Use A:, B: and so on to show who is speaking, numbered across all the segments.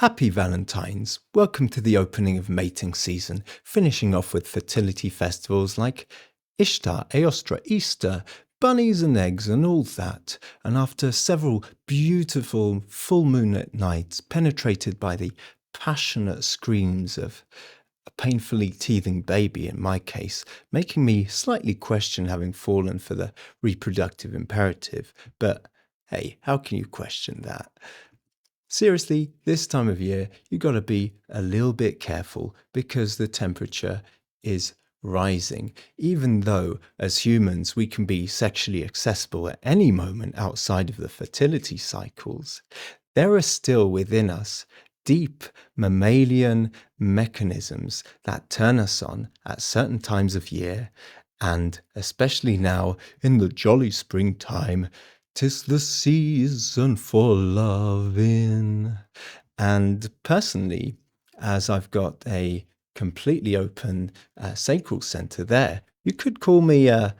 A: Happy Valentines. Welcome to the opening of mating season, finishing off with fertility festivals like Ishtar, Aostra, Easter, bunnies and eggs and all that. And after several beautiful full moonlit nights penetrated by the passionate screams of a painfully teething baby in my case, making me slightly question having fallen for the reproductive imperative. But hey, how can you question that? Seriously, this time of year, you got to be a little bit careful because the temperature is rising. Even though, as humans, we can be sexually accessible at any moment outside of the fertility cycles, there are still within us deep mammalian mechanisms that turn us on at certain times of year, and especially now in the jolly springtime. 'Tis the season for loving. And personally, as I've got a completely open sacral center there, you could call me a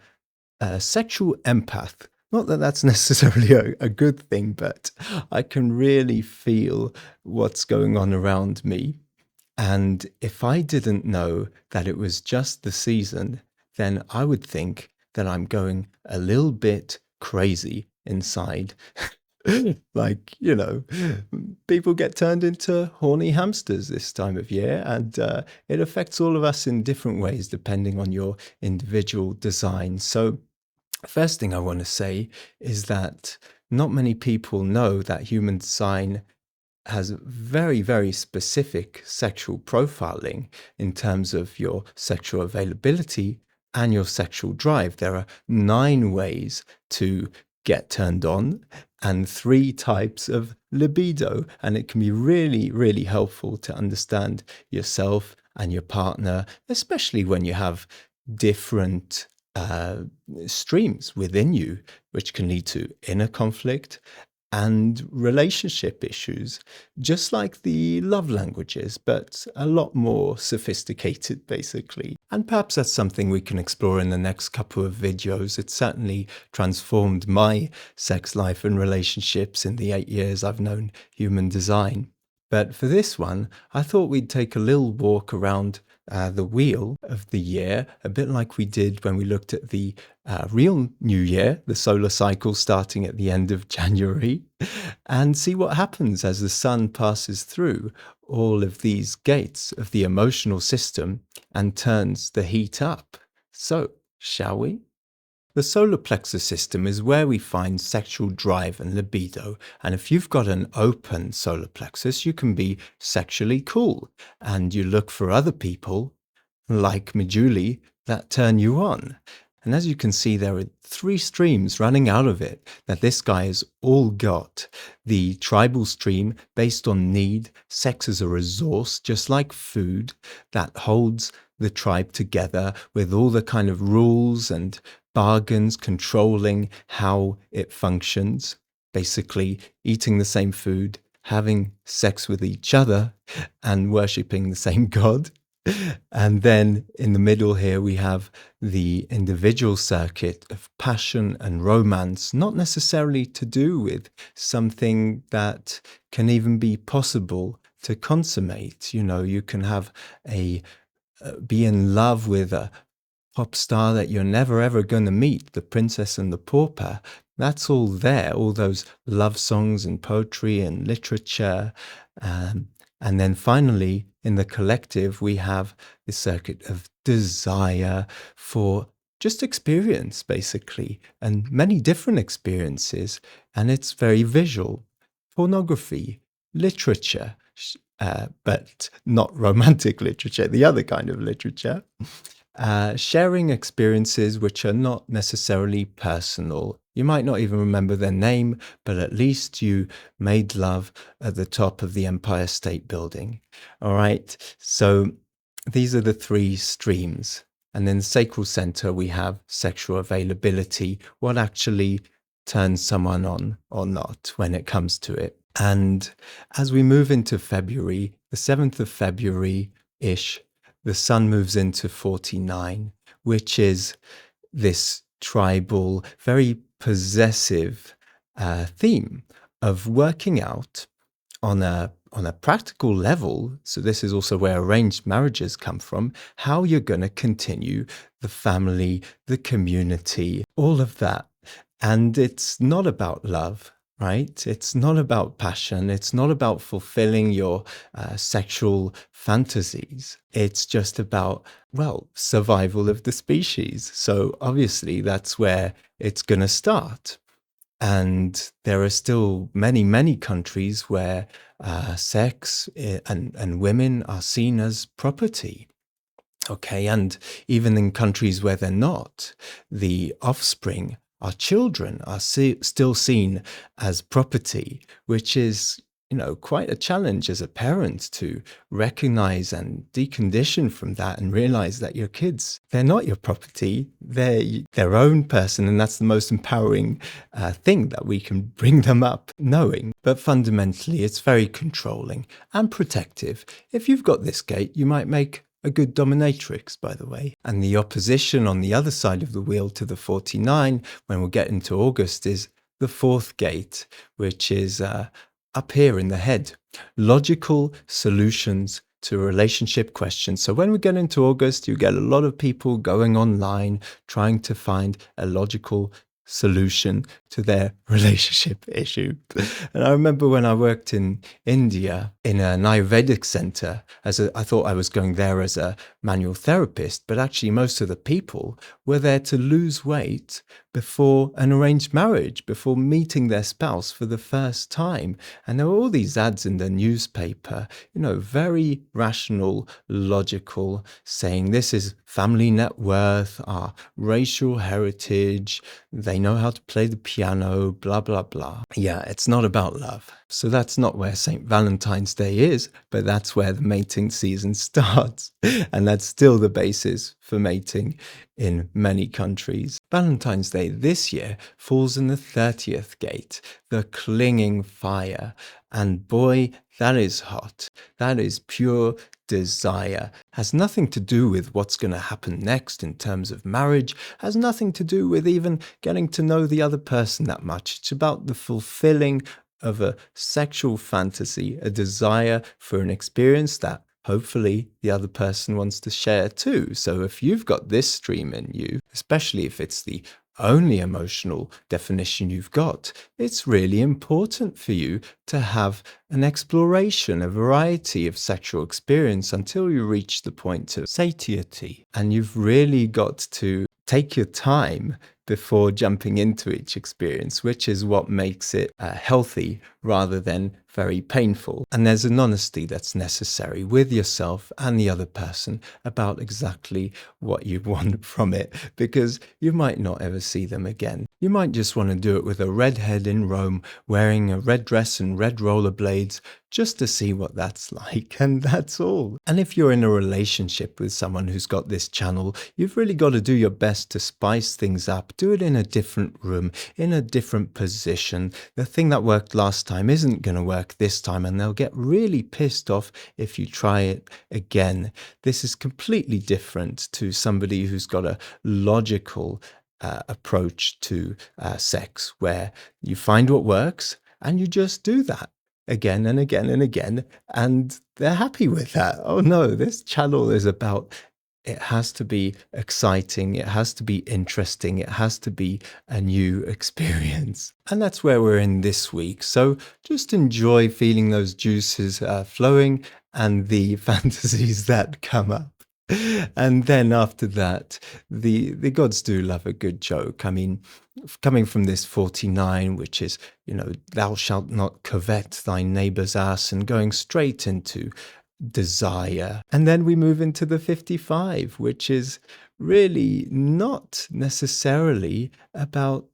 A: sexual empath. Not that that's necessarily a good thing, but I can really feel what's going on around me. And if I didn't know that it was just the season, then I would think that I'm going a little bit crazy inside. Like, people get turned into horny hamsters this time of year, and it affects all of us in different ways depending on your individual design. So, first thing I want to say is that not many people know that human design has very, very specific sexual profiling in terms of your sexual availability and your sexual drive. There are 9 ways to get turned on and 3 types of libido. And it can be really, really helpful to understand yourself and your partner, especially when you have different streams within you, which can lead to inner conflict and relationship issues, just like the love languages, but a lot more sophisticated, basically. And perhaps that's something we can explore in the next couple of videos. It certainly transformed my sex life and relationships in the 8 years I've known human design. But for this one, I thought we'd take a little walk around the wheel of the year, a bit like we did when we looked at the real new year, the solar cycle starting at the end of January, and see what happens as the sun passes through all of these gates of the emotional system and turns the heat up. So, shall we? The solar plexus system is where we find sexual drive and libido, and if you've got an open solar plexus, you can be sexually cool, and you look for other people, like Julie, that turn you on. And as you can see, there are 3 streams running out of it that this guy has all got. The tribal stream, based on need, sex as a resource, just like food, that holds the tribe together with all the kind of rules and bargains controlling how it functions. Basically, eating the same food, having sex with each other, and worshipping the same god. And then in the middle here, we have the individual circuit of passion and romance, not necessarily to do with something that can even be possible to consummate. You can have be in love with a pop star that you're never ever going to meet, the princess and the pauper. That's all there, all those love songs and poetry and literature. And then finally, in the collective, we have the circuit of desire for just experience, basically, and many different experiences. And it's very visual. Pornography, literature, but not romantic literature, the other kind of literature. Sharing experiences which are not necessarily personal. You might not even remember their name, but at least you made love at the top of the Empire State Building. All right, so these are the 3 streams. And in the sacral center, we have sexual availability, what actually turns someone on or not when it comes to it. And as we move into February, the 7th of February-ish, the sun moves into 49, which is this tribal, very possessive theme of working out on a on a practical level, so this is also where arranged marriages come from, how you're going to continue the family, the community, all of that. And it's not about love, right? It's not about passion. It's not about fulfilling your sexual fantasies. It's just about, well, survival of the species. So obviously that's where it's going to start. And there are still many, many countries where sex and women are seen as property. Okay, and even in countries where they're not, the offspring, our children, are still seen as property, which is, quite a challenge as a parent to recognize and decondition from that and realize that your kids, they're not your property, they're their own person, and that's the most empowering thing that we can bring them up knowing. But fundamentally, it's very controlling and protective. If you've got this gate, you might make a good dominatrix, by the way. And the opposition on the other side of the wheel to the 49, when we'll get into August, is the fourth gate, which is up here in the head. Logical solutions to relationship questions. So when we get into August, you get a lot of people going online trying to find a logical solution to their relationship issue. And I remember when I worked in India in an Ayurvedic center, I thought I was going there as a manual therapist, but actually most of the people were there to lose weight before an arranged marriage, before meeting their spouse for the first time. And there were all these ads in the newspaper, very rational, logical, saying this is family net worth, our racial heritage, they know how to play the piano, blah, blah, blah. Yeah, it's not about love. So that's not where St. Valentine's Day is, but that's where the mating season starts. And that's still the basis for mating in many countries. Valentine's Day this year falls in the 30th gate, the clinging fire. And boy, that is hot. That is pure desire. Has nothing to do with what's going to happen next in terms of marriage, has nothing to do with even getting to know the other person that much. It's about the fulfilling of a sexual fantasy, a desire for an experience that hopefully the other person wants to share too. So if you've got this stream in you, especially if it's the only emotional definition you've got, it's really important for you to have an exploration, a variety of sexual experience until you reach the point of satiety. And you've really got to take your time before jumping into each experience, which is what makes it healthy rather than very painful. And there's an honesty that's necessary with yourself and the other person about exactly what you want from it, because you might not ever see them again. You might just want to do it with a redhead in Rome wearing a red dress and red rollerblades just to see what that's like, and that's all. And if you're in a relationship with someone who's got this channel, you've really got to do your best to spice things up. Do it in a different room, in a different position. The thing that worked last time isn't going to work this time, and they'll get really pissed off if you try it again. This is completely different to somebody who's got a logical approach to sex, where you find what works and you just do that again and again and again, and they're happy with that. Oh no, this channel is about, it has to be exciting, it has to be interesting, it has to be a new experience. And that's where we're in this week. So just enjoy feeling those juices flowing and the fantasies that come up. And then after that, the gods do love a good joke. I mean, coming from this 49, which is, thou shalt not covet thy neighbor's ass, and going straight into desire. And then we move into the 55, which is really not necessarily about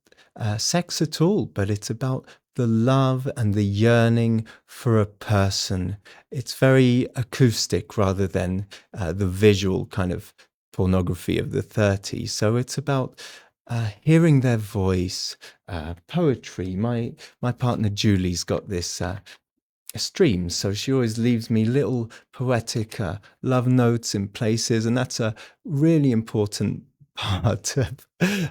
A: sex at all, but it's about the love and the yearning for a person. It's very acoustic rather than the visual kind of pornography of the 30s. So it's about hearing their voice, poetry. My partner Julie's got this stream, so she always leaves me little poetic love notes in places, and that's a really important part of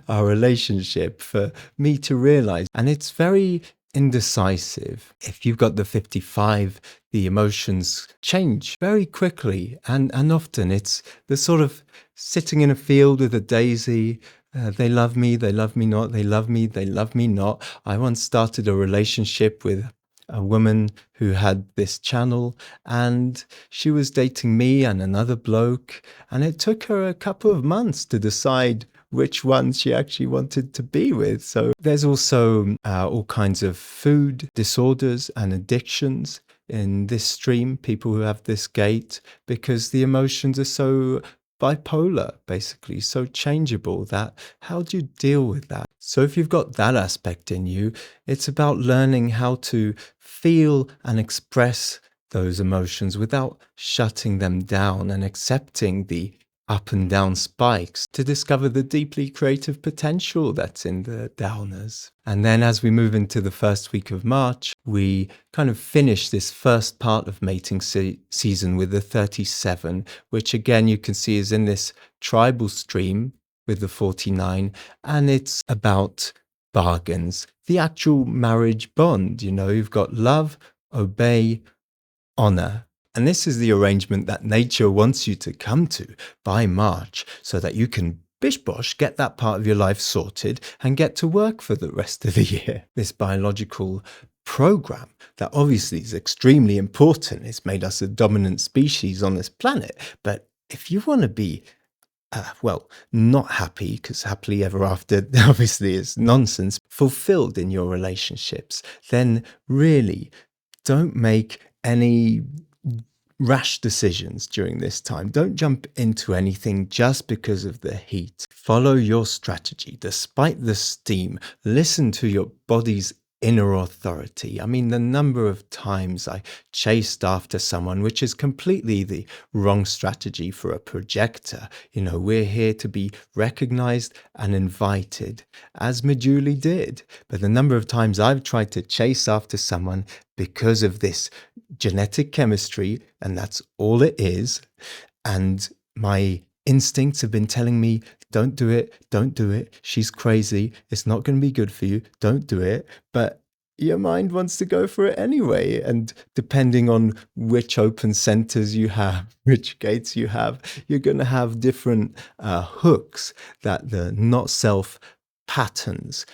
A: our relationship for me to realize. And it's very indecisive. If you've got the 55, the emotions change very quickly. And often it's the sort of sitting in a field with a daisy. They love me not, they love me, they love me not. I once started a relationship with a woman who had this channel, and she was dating me and another bloke, and it took her a couple of months to decide which one she actually wanted to be with. So there's also all kinds of food disorders and addictions in this stream, people who have this gate, because the emotions are so bipolar, basically, so changeable. That how do you deal with that? So if you've got that aspect in you, it's about learning how to feel and express those emotions without shutting them down, and accepting the up and down spikes to discover the deeply creative potential that's in the downers. And then as we move into the first week of March, we kind of finish this first part of mating season with the 37, which again you can see is in this tribal stream with the 49, and it's about bargains, the actual marriage bond. You've got love, obey, honor. And this is the arrangement that nature wants you to come to by March, so that you can bish bosh get that part of your life sorted and get to work for the rest of the year. This biological program that obviously is extremely important. It's made us a dominant species on this planet. But if you want to be not happy, because happily ever after obviously is nonsense, fulfilled in your relationships, then really don't make any rash decisions during this time. Don't jump into anything just because of the heat. Follow your strategy despite the steam. Listen to your body's inner authority. I mean, the number of times I chased after someone, which is completely the wrong strategy for a projector. We're here to be recognized and invited, as Majuli did. But the number of times I've tried to chase after someone because of this genetic chemistry, and that's all it is, and my instincts have been telling me, don't do it, she's crazy, it's not going to be good for you, don't do it. But your mind wants to go for it anyway. And depending on which open centers you have, which gates you have, you're going to have different hooks that the not self patterns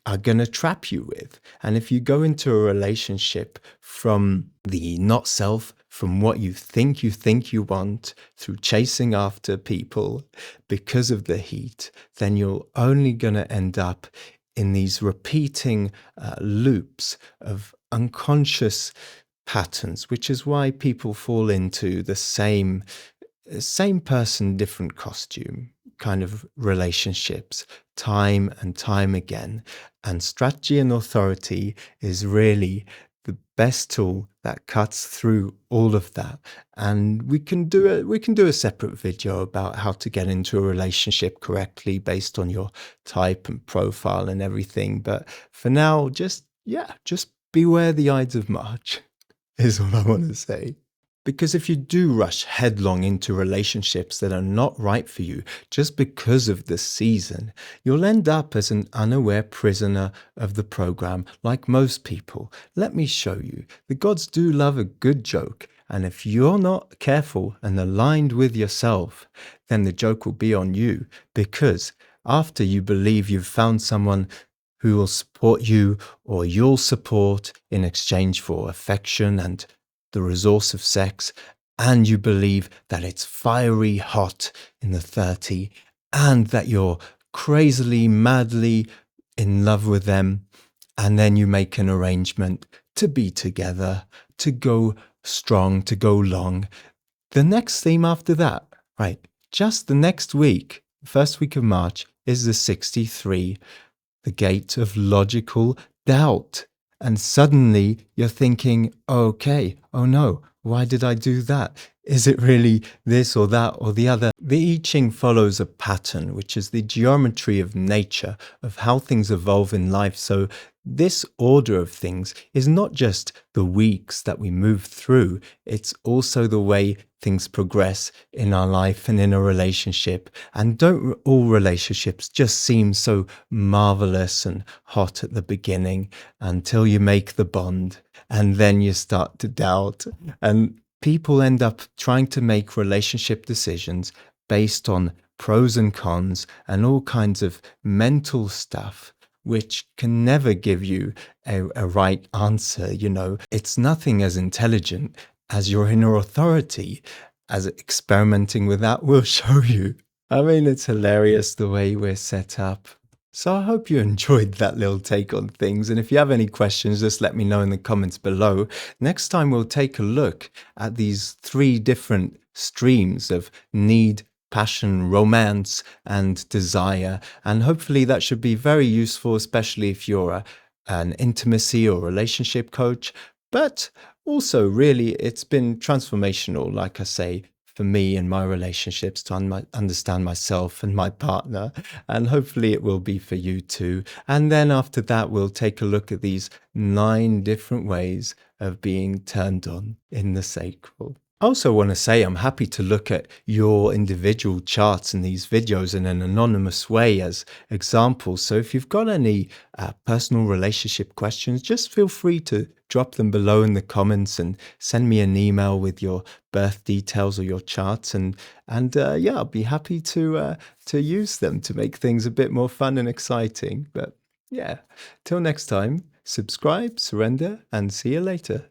A: are going to trap you with. And if you go into a relationship from the not self, from what you think you want, through chasing after people because of the heat, then you're only going to end up in these repeating loops of unconscious patterns, which is why people fall into the same person, different costume kind of relationships time and time again. And strategy and authority is really the best tool that cuts through all of that. And we can do a separate video about how to get into a relationship correctly based on your type and profile and everything. But for now, just beware the Ides of March is all I want to say. Because if you do rush headlong into relationships that are not right for you just because of the season, you'll end up as an unaware prisoner of the program like most people. Let me show you. The gods do love a good joke, and if you're not careful and aligned with yourself, then the joke will be on you, because after you believe you've found someone who will support you or you'll support in exchange for affection and the resource of sex, and you believe that it's fiery hot in the 30 and that you're crazily, madly in love with them, and then you make an arrangement to be together, to go strong, to go long. The next theme after that, right, just the next week, first week of March, is the 63, the gate of logical doubt. And suddenly you're thinking, okay, oh no, why did I do that? Is it really this or that or the other? The I Ching follows a pattern, which is the geometry of nature, of how things evolve in life. So This order of things is not just the weeks that we move through, it's also the way things progress in our life and in a relationship. And don't all relationships just seem so marvelous and hot at the beginning until you make the bond and then you start to doubt. And people end up trying to make relationship decisions based on pros and cons and all kinds of mental stuff, which can never give you a right answer. It's nothing as intelligent as your inner authority, as experimenting with that will show you. I mean, it's hilarious the way we're set up. So I hope you enjoyed that little take on things. And if you have any questions, just let me know in the comments below. Next time, we'll take a look at these 3 different streams of need, passion, romance, and desire. And hopefully that should be very useful, especially if you're an intimacy or relationship coach. But also, really, it's been transformational, like I say, for me and my relationships to understand myself and my partner. And hopefully it will be for you too. And then after that, we'll take a look at these 9 different ways of being turned on in the sacral. I also want to say I'm happy to look at your individual charts in these videos in an anonymous way as examples. So if you've got any personal relationship questions, just feel free to drop them below in the comments and send me an email with your birth details or your charts. And yeah, I'll be happy to use them to make things a bit more fun and exciting. But yeah, till next time, subscribe, surrender, and see you later.